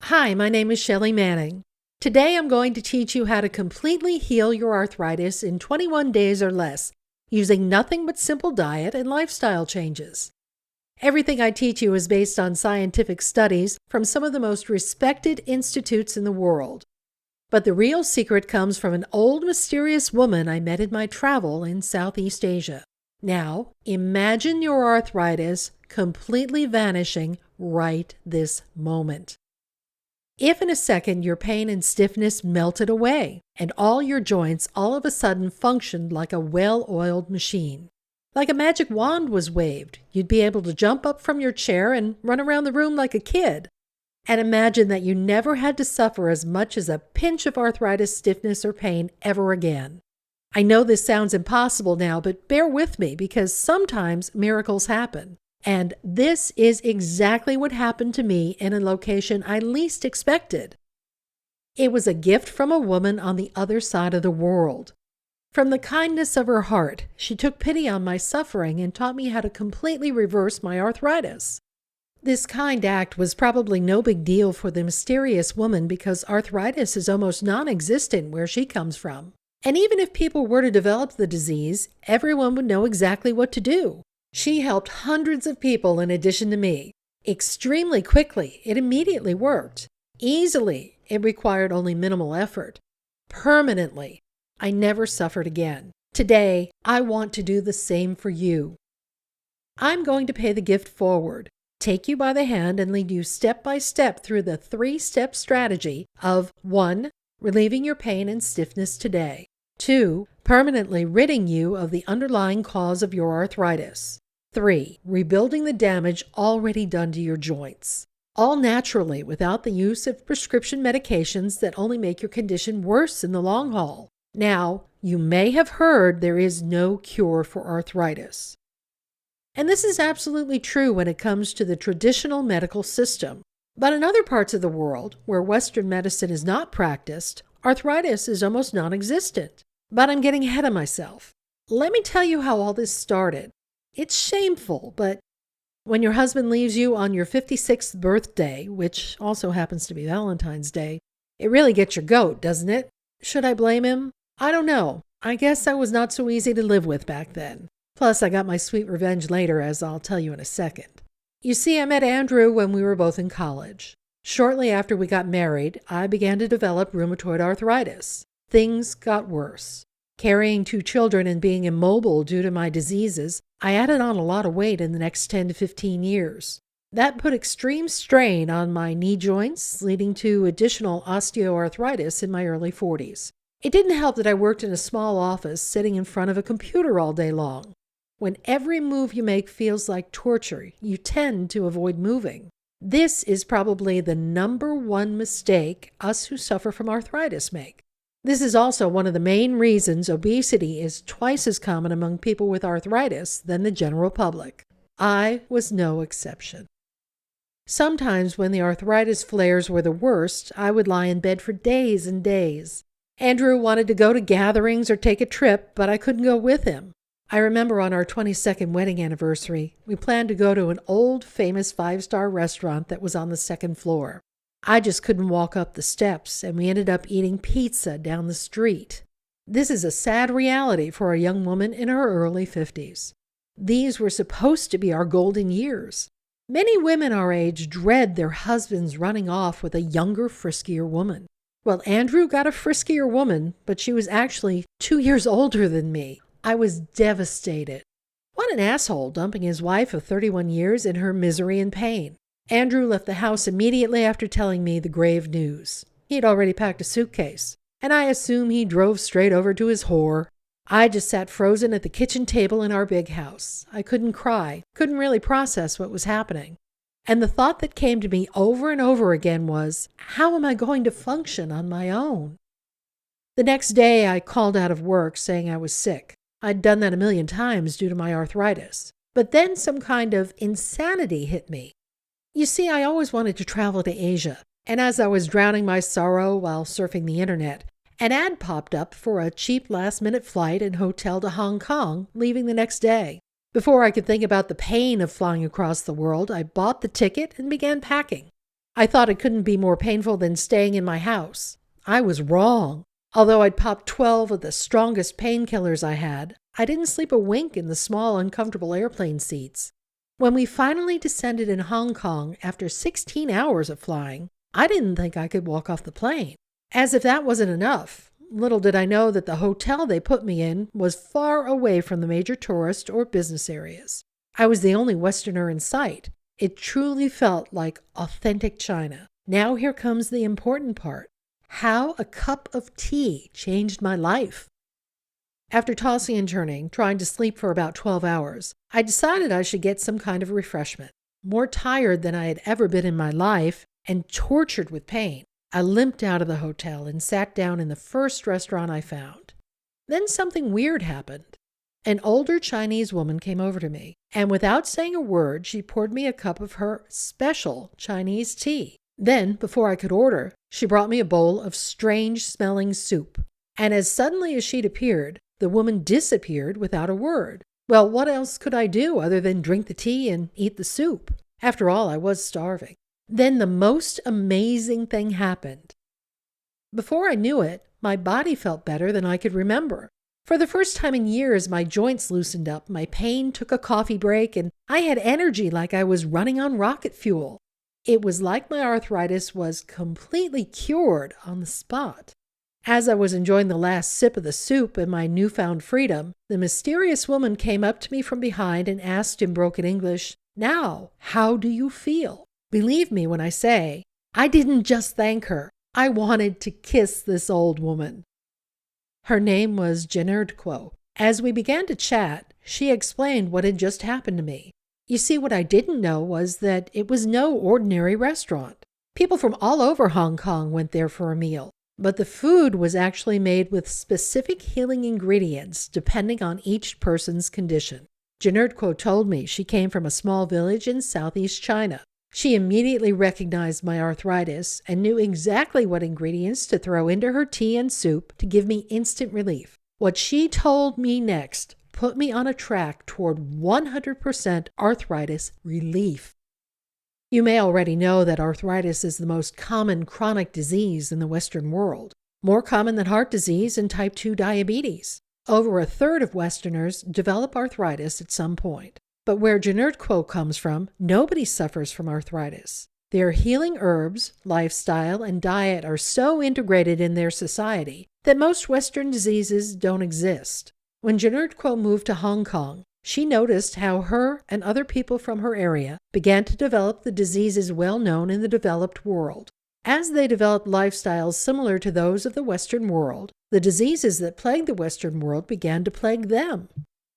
Hi, my name is Shelley Manning. Today I'm going to teach you how to completely heal your arthritis in 21 days or less using nothing but simple diet and lifestyle changes. Everything I teach you is based on scientific studies from some of the most respected institutes in the world. But the real secret comes from an old mysterious woman I met in my travel in Southeast Asia. Now, imagine your arthritis completely vanishing right this moment. If in a second your pain and stiffness melted away, and all your joints all of a sudden functioned like a well-oiled machine. Like a magic wand was waved, you'd be able to jump up from your chair and run around the room like a kid. And imagine that you never had to suffer as much as a pinch of arthritis, stiffness, or pain ever again. I know this sounds impossible now, but bear with me because sometimes miracles happen. And this is exactly what happened to me in a location I least expected. It was a gift from a woman on the other side of the world. From the kindness of her heart, she took pity on my suffering and taught me how to completely reverse my arthritis. This kind act was probably no big deal for the mysterious woman because arthritis is almost non-existent where she comes from. And even if people were to develop the disease, everyone would know exactly what to do. She helped hundreds of people in addition to me. Extremely quickly, it immediately worked. Easily, it required only minimal effort. Permanently, I never suffered again. Today, I want to do the same for you. I'm going to pay the gift forward, take you by the hand and lead you step by step through the 3-step strategy of 1. Relieving your pain and stiffness today. 2. Permanently ridding you of the underlying cause of your arthritis. 3. Rebuilding the damage already done to your joints. All naturally without the use of prescription medications that only make your condition worse in the long haul. Now, you may have heard there is no cure for arthritis. And this is absolutely true when it comes to the traditional medical system. But in other parts of the world, where Western medicine is not practiced, arthritis is almost non-existent. But I'm getting ahead of myself. Let me tell you how all this started. It's shameful, but when your husband leaves you on your 56th birthday, which also happens to be Valentine's Day, it really gets your goat, doesn't it? Should I blame him? I don't know. I guess I was not so easy to live with back then. Plus, I got my sweet revenge later, as I'll tell you in a second. You see, I met Andrew when we were both in college. Shortly after we got married, I began to develop rheumatoid arthritis. Things got worse. Carrying 2 children and being immobile due to my diseases, I added on a lot of weight in the next 10 to 15 years. That put extreme strain on my knee joints, leading to additional osteoarthritis in my early 40s. It didn't help that I worked in a small office sitting in front of a computer all day long. When every move you make feels like torture, you tend to avoid moving. This is probably the number one mistake us who suffer from arthritis make. This is also one of the main reasons obesity is twice as common among people with arthritis than the general public. I was no exception. Sometimes when the arthritis flares were the worst, I would lie in bed for days and days. Andrew wanted to go to gatherings or take a trip, but I couldn't go with him. I remember on our 22nd wedding anniversary, we planned to go to an old famous 5-star restaurant that was on the 2nd floor. I just couldn't walk up the steps, and we ended up eating pizza down the street. This is a sad reality for a young woman in her early 50s. These were supposed to be our golden years. Many women our age dread their husbands running off with a younger, friskier woman. Well, Andrew got a friskier woman, but she was actually 2 years older than me. I was devastated. What an asshole dumping his wife of 31 years in her misery and pain. Andrew left the house immediately after telling me the grave news. He had already packed a suitcase, and I assume he drove straight over to his whore. I just sat frozen at the kitchen table in our big house. I couldn't cry, couldn't really process what was happening. And the thought that came to me over and over again was, how am I going to function on my own? The next day, I called out of work saying I was sick. I'd done that a million times due to my arthritis. But then some kind of insanity hit me. You see, I always wanted to travel to Asia, and as I was drowning my sorrow while surfing the internet, an ad popped up for a cheap last-minute flight and hotel to Hong Kong, leaving the next day. Before I could think about the pain of flying across the world, I bought the ticket and began packing. I thought it couldn't be more painful than staying in my house. I was wrong. Although I'd popped 12 of the strongest painkillers I had, I didn't sleep a wink in the small, uncomfortable airplane seats. When we finally descended in Hong Kong after 16 hours of flying, I didn't think I could walk off the plane. As if that wasn't enough, little did I know that the hotel they put me in was far away from the major tourist or business areas. I was the only Westerner in sight. It truly felt like authentic China. Now here comes the important part. How a cup of tea changed my life. After tossing and turning, trying to sleep for about 12 hours, I decided I should get some kind of refreshment. More tired than I had ever been in my life and tortured with pain, I limped out of the hotel and sat down in the first restaurant I found. Then something weird happened. An older Chinese woman came over to me, and without saying a word, she poured me a cup of her special Chinese tea. Then, before I could order, she brought me a bowl of strange-smelling soup. And as suddenly as she'd appeared, the woman disappeared without a word. Well, what else could I do other than drink the tea and eat the soup? After all, I was starving. Then the most amazing thing happened. Before I knew it, my body felt better than I could remember. For the first time in years, my joints loosened up, my pain took a coffee break, and I had energy like I was running on rocket fuel. It was like my arthritis was completely cured on the spot. As I was enjoying the last sip of the soup and my newfound freedom, the mysterious woman came up to me from behind and asked in broken English, "Now, how do you feel?" Believe me when I say, I didn't just thank her. I wanted to kiss this old woman. Her name was Janerdquo. As we began to chat, she explained what had just happened to me. You see, what I didn't know was that it was no ordinary restaurant. People from all over Hong Kong went there for a meal, but the food was actually made with specific healing ingredients depending on each person's condition. Janerdquo told me she came from a small village in southeast China. She immediately recognized my arthritis and knew exactly what ingredients to throw into her tea and soup to give me instant relief. What she told me next put me on a track toward 100% arthritis relief. You may already know that arthritis is the most common chronic disease in the Western world, more common than heart disease and type 2 diabetes. Over a third of Westerners develop arthritis at some point. But where Janerdquo comes from, nobody suffers from arthritis. Their healing herbs, lifestyle, and diet are so integrated in their society that most Western diseases don't exist. When Janerdquo moved to Hong Kong, she noticed how her and other people from her area began to develop the diseases well known in the developed world. As they developed lifestyles similar to those of the Western world, the diseases that plagued the Western world began to plague them.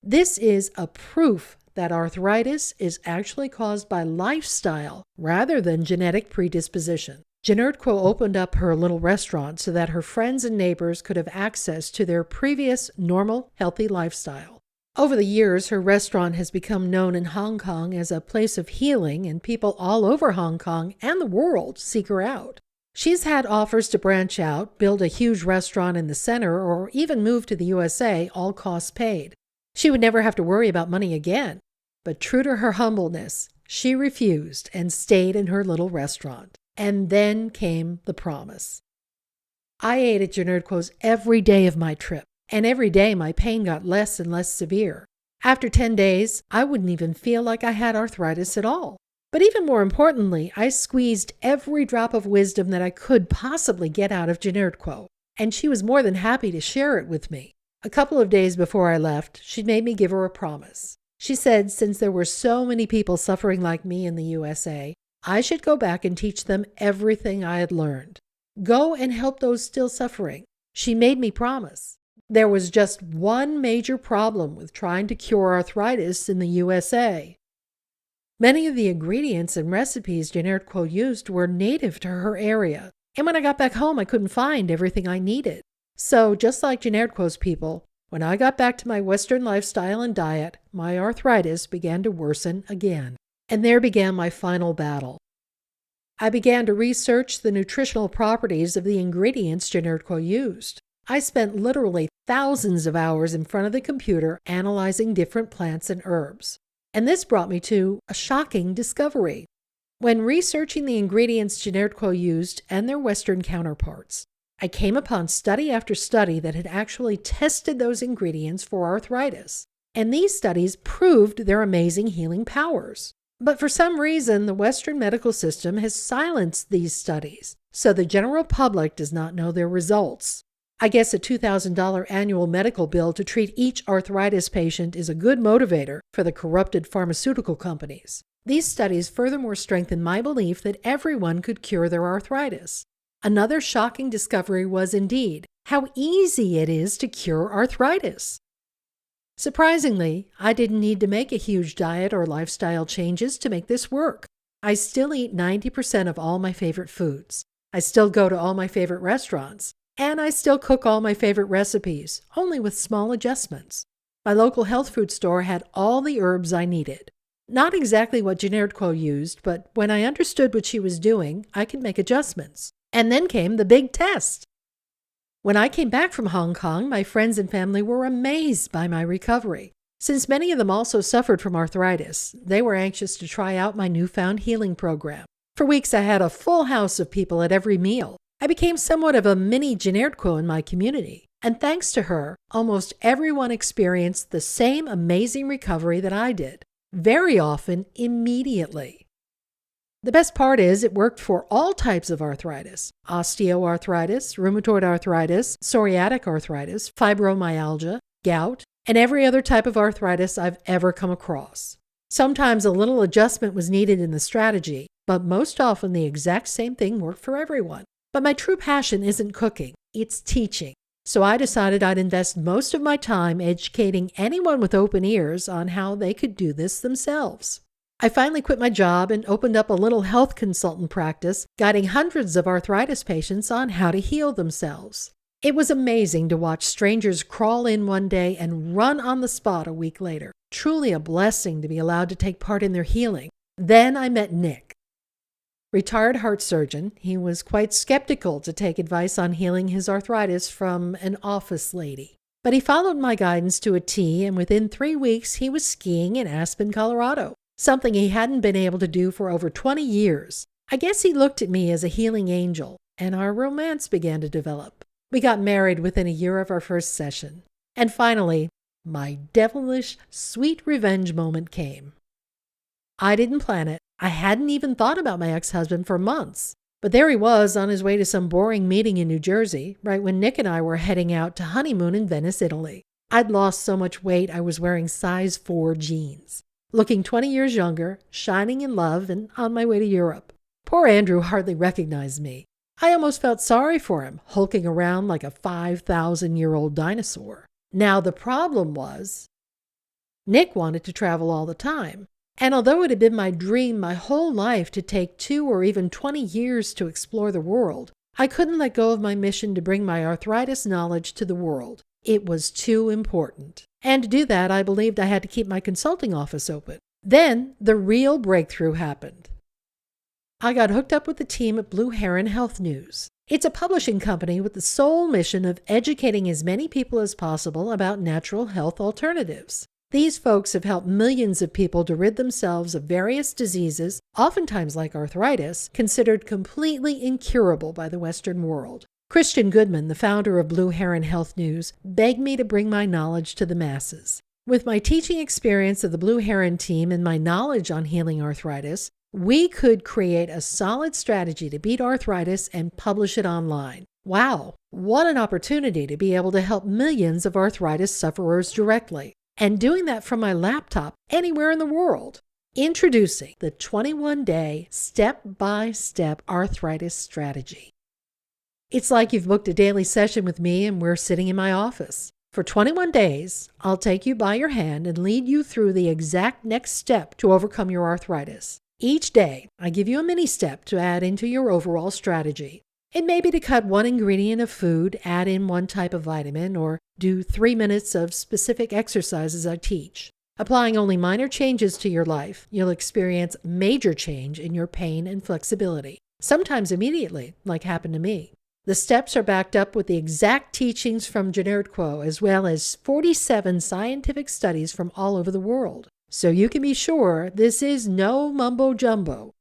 This is a proof that arthritis is actually caused by lifestyle rather than genetic predisposition. Janerdquo opened up her little restaurant so that her friends and neighbors could have access to their previous normal, healthy lifestyle. Over the years, her restaurant has become known in Hong Kong as a place of healing, and people all over Hong Kong and the world seek her out. She's had offers to branch out, build a huge restaurant in the center, or even move to the USA, all costs paid. She would never have to worry about money again. But true to her humbleness, she refused and stayed in her little restaurant. And then came the promise. I ate at Janerdquo's every day of my trip, and every day my pain got less and less severe. After 10 days, I wouldn't even feel like I had arthritis at all. But even more importantly, I squeezed every drop of wisdom that I could possibly get out of Janerdquo, and she was more than happy to share it with me. A couple of days before I left, she made me give her a promise. She said since there were so many people suffering like me in the USA, I should go back and teach them everything I had learned. Go and help those still suffering. She made me promise. There was just one major problem with trying to cure arthritis in the USA. Many of the ingredients and recipes Janerdquo used were native to her area, and when I got back home, I couldn't find everything I needed. So, just like Janerdquo's people, when I got back to my Western lifestyle and diet, my arthritis began to worsen again. And there began my final battle. I began to research the nutritional properties of the ingredients Janerdquo used. I spent literally thousands of hours in front of the computer analyzing different plants and herbs. And this brought me to a shocking discovery. When researching the ingredients Genericquo used and their Western counterparts, I came upon study after study that had actually tested those ingredients for arthritis, and these studies proved their amazing healing powers. But for some reason, the Western medical system has silenced these studies, so the general public does not know their results. I guess a $2,000 annual medical bill to treat each arthritis patient is a good motivator for the corrupted pharmaceutical companies. These studies furthermore strengthen my belief that everyone could cure their arthritis. Another shocking discovery was indeed how easy it is to cure arthritis. Surprisingly, I didn't need to make a huge diet or lifestyle changes to make this work. I still eat 90% of all my favorite foods. I still go to all my favorite restaurants. And I still cook all my favorite recipes, only with small adjustments. My local health food store had all the herbs I needed. Not exactly what Genericquo used, but when I understood what she was doing, I could make adjustments. And then came the big test. When I came back from Hong Kong, my friends and family were amazed by my recovery. Since many of them also suffered from arthritis, they were anxious to try out my newfound healing program. For weeks, I had a full house of people at every meal. I became somewhat of a mini Genericquo in my community, and thanks to her, almost everyone experienced the same amazing recovery that I did, very often immediately. The best part is it worked for all types of arthritis: osteoarthritis, rheumatoid arthritis, psoriatic arthritis, fibromyalgia, gout, and every other type of arthritis I've ever come across. Sometimes a little adjustment was needed in the strategy, but most often the exact same thing worked for everyone. But my true passion isn't cooking, it's teaching. So I decided I'd invest most of my time educating anyone with open ears on how they could do this themselves. I finally quit my job and opened up a little health consultant practice, guiding hundreds of arthritis patients on how to heal themselves. It was amazing to watch strangers crawl in one day and run on the spot a week later. Truly a blessing to be allowed to take part in their healing. Then I met Nick. Retired heart surgeon, he was quite skeptical to take advice on healing his arthritis from an office lady. But he followed my guidance to a T, and within 3 weeks he was skiing in Aspen, Colorado, something he hadn't been able to do for over 20 years. I guess he looked at me as a healing angel, and our romance began to develop. We got married within a year of our first session. And finally, my devilish, sweet revenge moment came. I didn't plan it. I hadn't even thought about my ex-husband for months. But there he was on his way to some boring meeting in New Jersey, right when Nick and I were heading out to honeymoon in Venice, Italy. I'd lost so much weight I was wearing size 4 jeans. Looking 20 years younger, shining in love, and on my way to Europe. Poor Andrew hardly recognized me. I almost felt sorry for him, hulking around like a 5,000-year-old dinosaur. Now the problem was, Nick wanted to travel all the time. And although it had been my dream my whole life to take 2 or even 20 years to explore the world, I couldn't let go of my mission to bring my arthritis knowledge to the world. It was too important. And to do that, I believed I had to keep my consulting office open. Then the real breakthrough happened. I got hooked up with the team at Blue Heron Health News. It's a publishing company with the sole mission of educating as many people as possible about natural health alternatives. These folks have helped millions of people to rid themselves of various diseases, oftentimes like arthritis, considered completely incurable by the Western world. Christian Goodman, the founder of Blue Heron Health News, begged me to bring my knowledge to the masses. With my teaching experience of the Blue Heron team and my knowledge on healing arthritis, we could create a solid strategy to beat arthritis and publish it online. Wow, what an opportunity to be able to help millions of arthritis sufferers directly. And doing that from my laptop anywhere in the world. Introducing the 21-day step-by-step arthritis strategy. It's like you've booked a daily session with me and we're sitting in my office. For 21 days, I'll take you by your hand and lead you through the exact next step to overcome your arthritis. Each day, I give you a mini step to add into your overall strategy. It may be to cut 1 ingredient of food, add in 1 type of vitamin, or do 3 minutes of specific exercises I teach. Applying only minor changes to your life, you'll experience major change in your pain and flexibility, sometimes immediately, like happened to me. The steps are backed up with the exact teachings from Genericquo, as well as 47 scientific studies from all over the world. So you can be sure this is no mumbo-jumbo.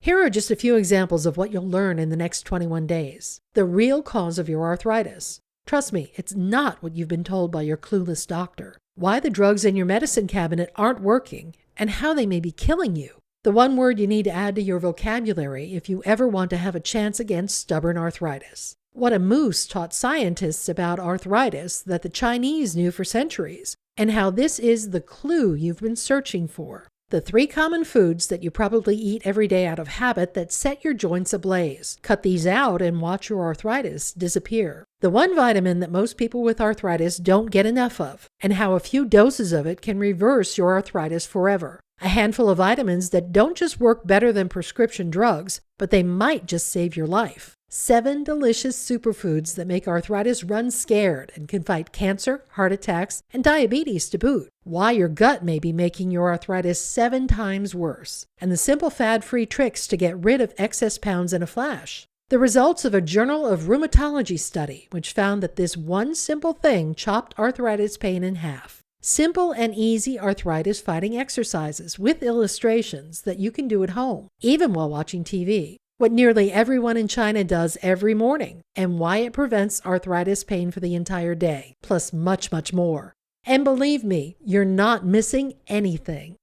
Here are just a few examples of what you'll learn in the next 21 days. The real cause of your arthritis. Trust me, it's not what you've been told by your clueless doctor. Why the drugs in your medicine cabinet aren't working, and how they may be killing you. The one word you need to add to your vocabulary if you ever want to have a chance against stubborn arthritis. What a moose taught scientists about arthritis that the Chinese knew for centuries, and how this is the clue you've been searching for. The 3 common foods that you probably eat every day out of habit that set your joints ablaze. Cut these out and watch your arthritis disappear. The one vitamin that most people with arthritis don't get enough of, and how a few doses of it can reverse your arthritis forever. A handful of vitamins that don't just work better than prescription drugs, but they might just save your life. 7 delicious superfoods that make arthritis run scared and can fight cancer, heart attacks, and diabetes to boot. Why your gut may be making your arthritis 7 times worse. And the simple fad-free tricks to get rid of excess pounds in a flash. The results of a Journal of Rheumatology study, which found that this one simple thing chopped arthritis pain in half. Simple and easy arthritis-fighting exercises with illustrations that you can do at home, even while watching TV. What nearly everyone in China does every morning, and why it prevents arthritis pain for the entire day, plus much, much more. And believe me, you're not missing anything.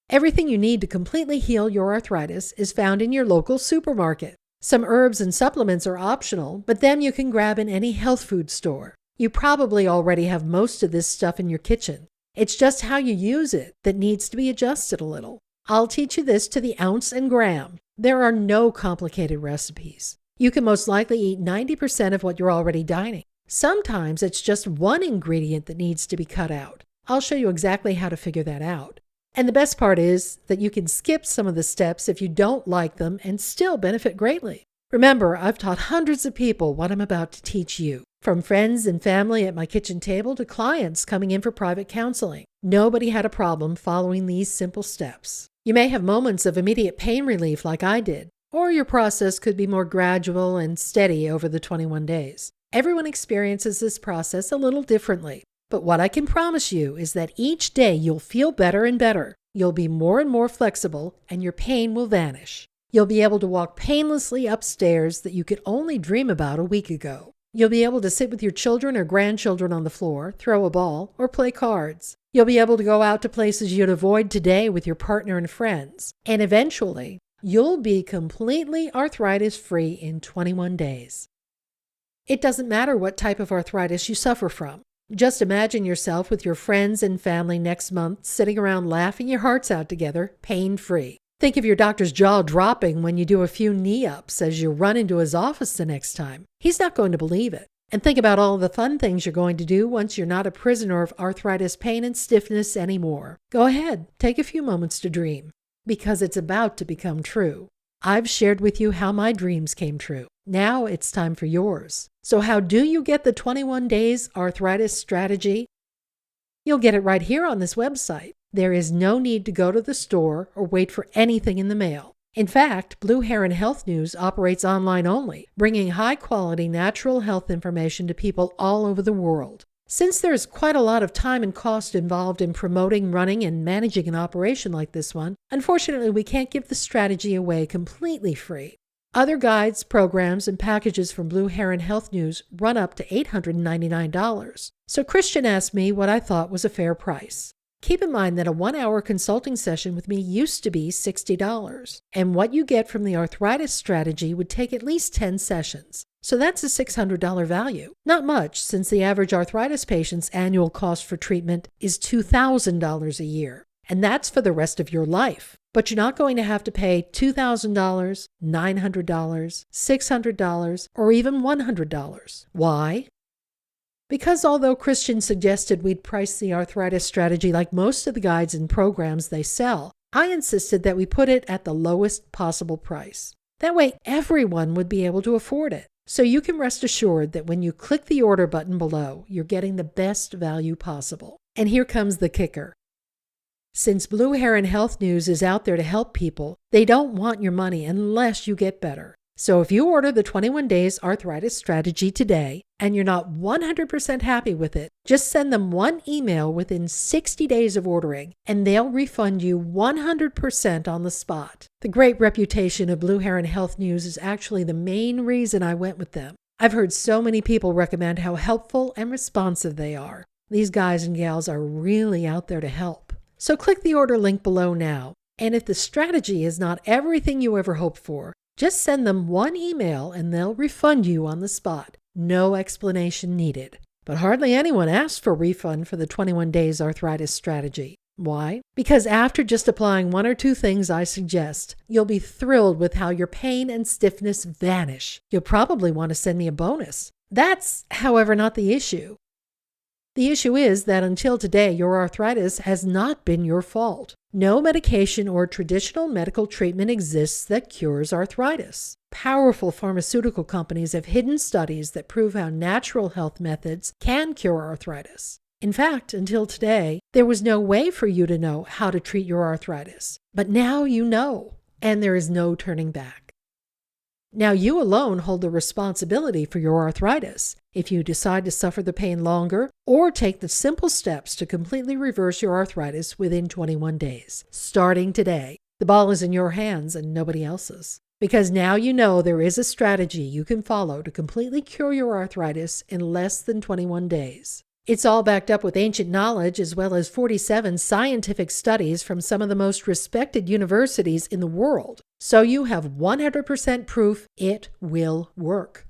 Everything you need to completely heal your arthritis is found in your local supermarket. Some herbs and supplements are optional, but them you can grab in any health food store. You probably already have most of this stuff in your kitchen. It's just how you use it that needs to be adjusted a little. I'll teach you this to the ounce and gram. There are no complicated recipes. You can most likely eat 90% of what you're already dining. Sometimes it's just one ingredient that needs to be cut out. I'll show you exactly how to figure that out. And the best part is that you can skip some of the steps if you don't like them and still benefit greatly. Remember, I've taught hundreds of people what I'm about to teach you, from friends and family at my kitchen table to clients coming in for private counseling. Nobody had a problem following these simple steps. You may have moments of immediate pain relief like I did, or your process could be more gradual and steady over the 21 days. Everyone experiences this process a little differently, but what I can promise you is that each day you'll feel better and better. You'll be more and more flexible, and your pain will vanish. You'll be able to walk painlessly upstairs that you could only dream about a week ago. You'll be able to sit with your children or grandchildren on the floor, throw a ball, or play cards. You'll be able to go out to places you'd avoid today with your partner and friends. And eventually, you'll be completely arthritis-free in 21 days. It doesn't matter what type of arthritis you suffer from. Just imagine yourself with your friends and family next month sitting around laughing your hearts out together, pain-free. Think of your doctor's jaw dropping when you do a few knee-ups as you run into his office the next time. He's not going to believe it. And think about all the fun things you're going to do once you're not a prisoner of arthritis pain and stiffness anymore. Go ahead, take a few moments to dream, because it's about to become true. I've shared with you how my dreams came true. Now it's time for yours. So how do you get the 21 days arthritis strategy? You'll get it right here on this website. There is no need to go to the store or wait for anything in the mail. In fact, Blue Heron Health News operates online only, bringing high-quality natural health information to people all over the world. Since there's quite a lot of time and cost involved in promoting, running, and managing an operation like this one, unfortunately we can't give the strategy away completely free. Other guides, programs, and packages from Blue Heron Health News run up to $899. So Christian asked me what I thought was a fair price. Keep in mind that a 1-hour consulting session with me used to be $60, and what you get from the arthritis strategy would take at least 10 sessions. So that's a $600 value. Not much, since the average arthritis patient's annual cost for treatment is $2,000 a year, and that's for the rest of your life. But you're not going to have to pay $2,000, $900, $600, or even $100. Why? Because although Christian suggested we'd price the arthritis strategy like most of the guides and programs they sell, I insisted that we put it at the lowest possible price. That way everyone would be able to afford it. So you can rest assured that when you click the order button below, you're getting the best value possible. And here comes the kicker. Since Blue Heron Health News is out there to help people, they don't want your money unless you get better. So if you order the 21 Days Arthritis Strategy today, and you're not 100% happy with it, just send them one email within 60 days of ordering, and they'll refund you 100% on the spot. The great reputation of Blue Heron Health News is actually the main reason I went with them. I've heard so many people recommend how helpful and responsive they are. These guys and gals are really out there to help. So click the order link below now. And if the strategy is not everything you ever hoped for, just send them one email and they'll refund you on the spot. No explanation needed. But hardly anyone asks for a refund for the 21 days arthritis strategy. Why? Because after just applying one or two things I suggest, you'll be thrilled with how your pain and stiffness vanish. You'll probably want to send me a bonus. That's, however, not the issue. The issue is that until today, your arthritis has not been your fault. No medication or traditional medical treatment exists that cures arthritis. Powerful pharmaceutical companies have hidden studies that prove how natural health methods can cure arthritis. In fact, until today, there was no way for you to know how to treat your arthritis. But now you know, and there is no turning back. Now you alone hold the responsibility for your arthritis. If you decide to suffer the pain longer or take the simple steps to completely reverse your arthritis within 21 days, starting today, the ball is in your hands and nobody else's. Because now you know there is a strategy you can follow to completely cure your arthritis in less than 21 days. It's all backed up with ancient knowledge as well as 47 scientific studies from some of the most respected universities in the world. So you have 100% proof it will work.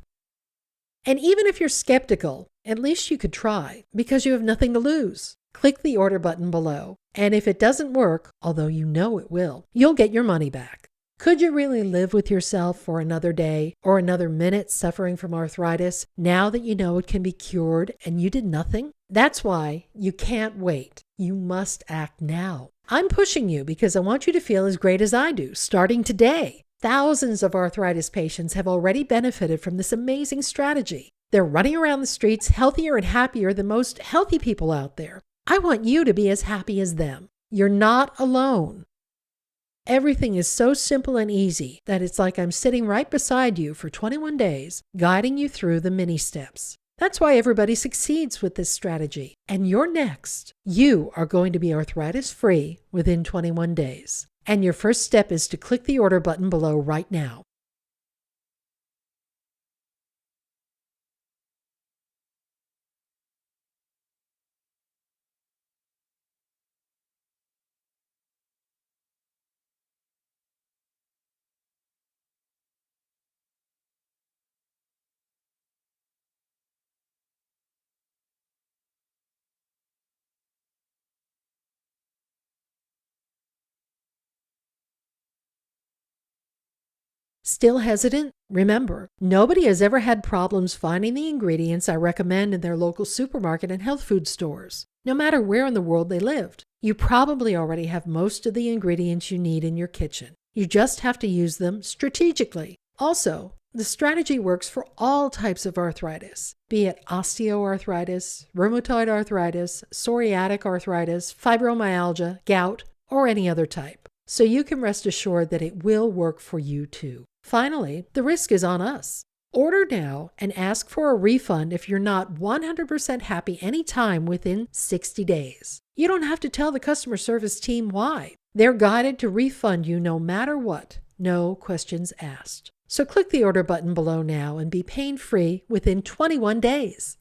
And even if you're skeptical, at least you could try because you have nothing to lose. Click the order button below. And if it doesn't work, although you know it will, you'll get your money back. Could you really live with yourself for another day or another minute suffering from arthritis now that you know it can be cured and you did nothing? That's why you can't wait. You must act now. I'm pushing you because I want you to feel as great as I do, starting today. Thousands of arthritis patients have already benefited from this amazing strategy. They're running around the streets healthier and happier than most healthy people out there. I want you to be as happy as them. You're not alone. Everything is so simple and easy that it's like I'm sitting right beside you for 21 days, guiding you through the mini steps. That's why everybody succeeds with this strategy. And you're next. You are going to be arthritis-free within 21 days. And your first step is to click the order button below right now. Still hesitant? Remember, nobody has ever had problems finding the ingredients I recommend in their local supermarket and health food stores, no matter where in the world they lived. You probably already have most of the ingredients you need in your kitchen. You just have to use them strategically. Also, the strategy works for all types of arthritis, be it osteoarthritis, rheumatoid arthritis, psoriatic arthritis, fibromyalgia, gout, or any other type. So you can rest assured that it will work for you too. Finally, the risk is on us. Order now and ask for a refund if you're not 100% happy anytime within 60 days. You don't have to tell the customer service team why. They're guided to refund you no matter what. No questions asked. So click the order button below now and be pain-free within 21 days.